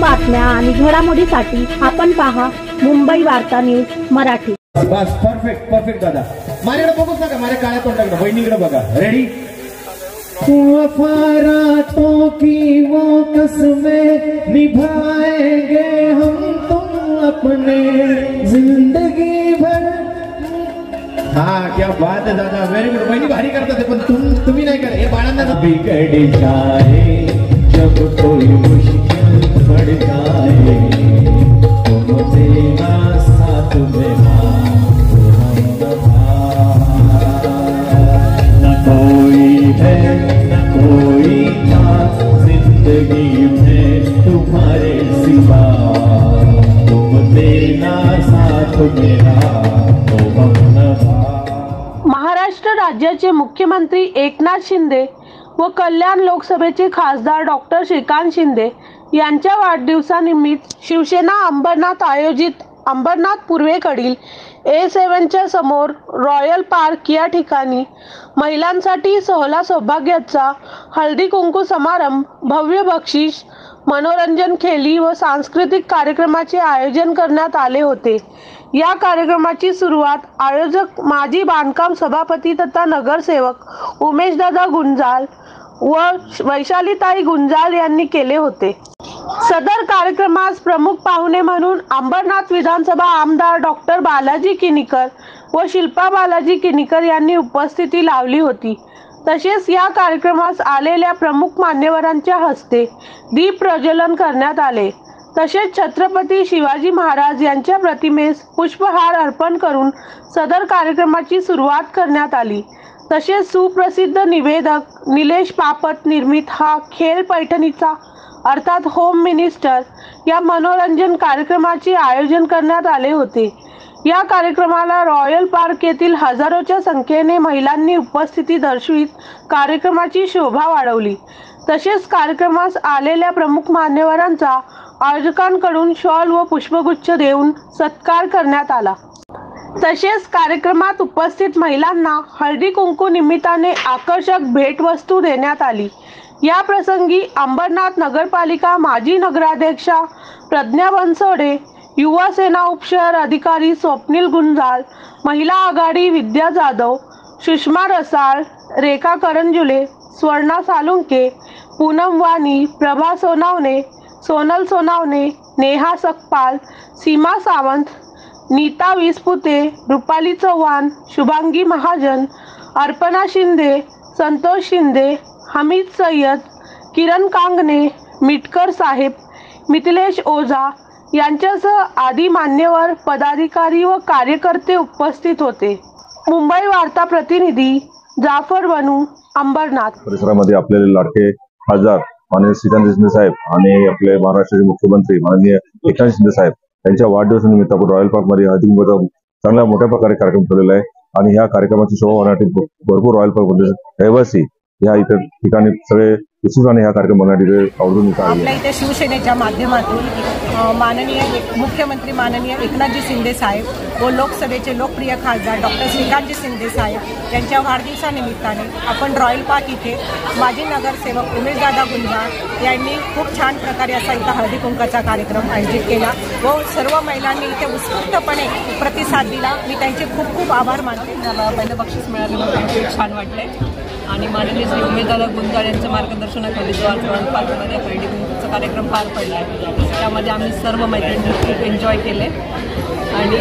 बातम्या आणि घडामोडीसाठी आपण पहा मुंबई वार्ता न्यूज मराठी। बस परफेक्ट दादा। माझ्याकडे बघूच नका, माझ्या काळ्या तोंडाकडे बहिणीकडे बघा। रेडी? वफारातों की वो कसमें निभाएंगे हम तुम अपने जिंदगी भर। हाँ क्या बात है दादा, वेरी गुड। बहिणी भारी करतात पण तुम्ही नाही करत। हे बाळांना बिगड़ जाए जब कोई मुश्किल पड़ जाए तुम देना साथ देना न कोई है न कोई था जिंदगी में तुम्हारे सिवा तुम देना साथ देना महाराष्ट्र राज्याचे मुख्यमंत्री एकनाथ शिंदे व कल्याण लोकसभेचे खासदार डॉक्टर श्रीकांत शिंदे यांच्या वाढदिवसानिमित्त शिवसेना अंबरनाथ आयोजित अंबरनाथ पूर्वेकडील A7च्या समोर रॉयल पार्क या ठिकाणी महिलांसाठी सोहला सौभाग्याचा हळदी कुंकू समारंभ, भव्य बक्षीस, मनोरंजन खेळी व सांस्कृतिक कार्यक्रमाचे आयोजन करण्यात आले होते। या कार्यक्रमाची सुरुवात आयोजक माजी बांधकाम सभापती तथा नगरसेवक उमेशदादा गुंजाल व वैशालीताई गुंजाल यांनी केले होते। सदर कार्यक्रमास प्रमुख पाहुणे म्हणून अंबरनाथ विधानसभा आमदार डॉक्टर बालाजी किनीकर व शिल्पा बालाजी किनीकर यांनी उपस्थिती लावली होती। तसेच या कार्यक्रमास आलेल्या प्रमुख मान्यवरांच्या हस्ते दीप प्रज्वलन करण्यात आले। तसेच छत्रपती शिवाजी महाराज यांच्या प्रतिमेस पुष्पहार अर्पण करून सदर कार्यक्रमाची सुरुवात करण्यात आली। तसेच सुप्रसिद्ध निवेदक निलेश पापट निर्मित हा खेळ पैठणीचा अर्थात होम मिनिस्टर या मनोरंजन कार्यक्रमाचे आयोजन करण्यात आले होते। या कार्यक्रमाला रॉयल पार्क येथील हजारोच्या संख्येने महिलांनी उपस्थिती दर्शवित कार्यक्रमाची शोभा वाढवली। तसेच कार्यक्रमास आलेल्या प्रमुख मान्यवरांचा आयोजकांकडून शॉल व पुष्पगुच्छ देऊन सत्कार करण्यात आला। तसेच कार्यक्रमात उपस्थित महिलांना हळदी कुंकू निमित्ताने आकर्षक भेटवस्तू देण्यात आली। या प्रसंगी अंबरनाथ नगरपालिका माजी नगराध्यक्षा प्रज्ञा बनसोडे, युवा सेना उपशहर अधिकारी स्वप्नील गुंजाल, महिला आघाडी विद्या जाधव, सुषमा रसाळ, रेखा करंजुले, स्वर्णा सालुंके, पूनम वाणी, प्रभा सोनावणे, सोनल सोनावणे, नेहा सकपाल, सीमा सावंत, नीता विसपुते, रुपाली चव्हाण, शुभांगी महाजन, अर्पणा शिंदे, संतोष शिंदे, हमीद सय्यद, किरण कांगणे, मिटकर साहेब, मिथिलेश ओझा यांच्यासह आदी मान्यवर पदाधिकारी व कार्यकर्ते उपस्थित होते। मुंबई वार्ता प्रतिनिधी जाफर बनू, अंबरनाथ। परिसरामध्ये आपले लाडके खासदार माननीय श्रीकांत शिंदे साहेब आणि आपले महाराष्ट्राचे मुख्यमंत्री माननीय एकनाथ शिंदे साहेब यांच्या वाढदिवसानिमित्त आपण रॉयल पार्क मध्ये हळदी कुंकूचा चांगल्या मोठ्या प्रकारे कार्यक्रम ठेवलेला आहे आणि ह्या कार्यक्रमाची शोभा वाढवण्यासाठी भरपूर रॉयल पार्क मध्ये रहिवासी या इतर ठिकाणी सगळे उत्सुकाने ह्या कार्यक्रम बघण्यासाठी आवर्जून इथे आले। आपल्या इथे शिवसेनेच्या माध्यमातून माननीय मुख्यमंत्री माननीय एकनाथजी शिंदे साहेब व लोकसभेचे लोकप्रिय खासदार डॉक्टर श्रीकांतजी शिंदे साहेब यांच्या वाढदिवसानिमित्ताने आपण रॉयल पार्क इथे माजी नगरसेवक उमेशदादा गुंजाळ यांनी खूप छान प्रकारे असा इथं हळदी कुंकाचा कार्यक्रम आयोजित केला व सर्व महिलांनी इथे उत्स्फूर्तपणे प्रतिसाद दिला। मी त्यांचे खूप खूप आभार मानते। मला पहिलं बक्षीस मिळालं, खूप छान वाटले आणि माननीय श्री उमेशदादा गुंजाळ यांच्या मार्गदर्शनाखाली जो आज रॉयल पार्कमध्ये हळदी कुंकूचा कार्यक्रम पार पडला आहे त्यामध्ये आम्ही सर्व मैत्रिणी खूप एन्जॉय केले आणि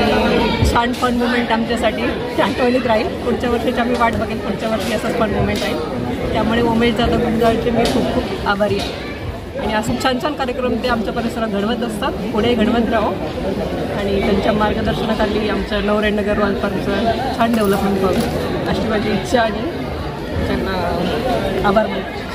छान फन मुवमेंट आमच्यासाठी आठवणीत राहील। पुढच्या वर्षीची आम्ही वाट बघेल, पुढच्या वर्षी असंच फन मुवमेंट राहील। त्यामुळे उमेशदादा गुंजाळचे मी खूप खूप आभारी आहे आणि असं छान छान कार्यक्रम ते आमच्या परिसरात घडवत असतात, पुढे घडवत राहो आणि त्यांच्या मार्गदर्शनाखाली आमच्या नवरेनगर रॉयल पार्कचं छान डेव्हलपमेंट व्हावं अशी माझी इच्छा आणि त्यांना आभार मानते।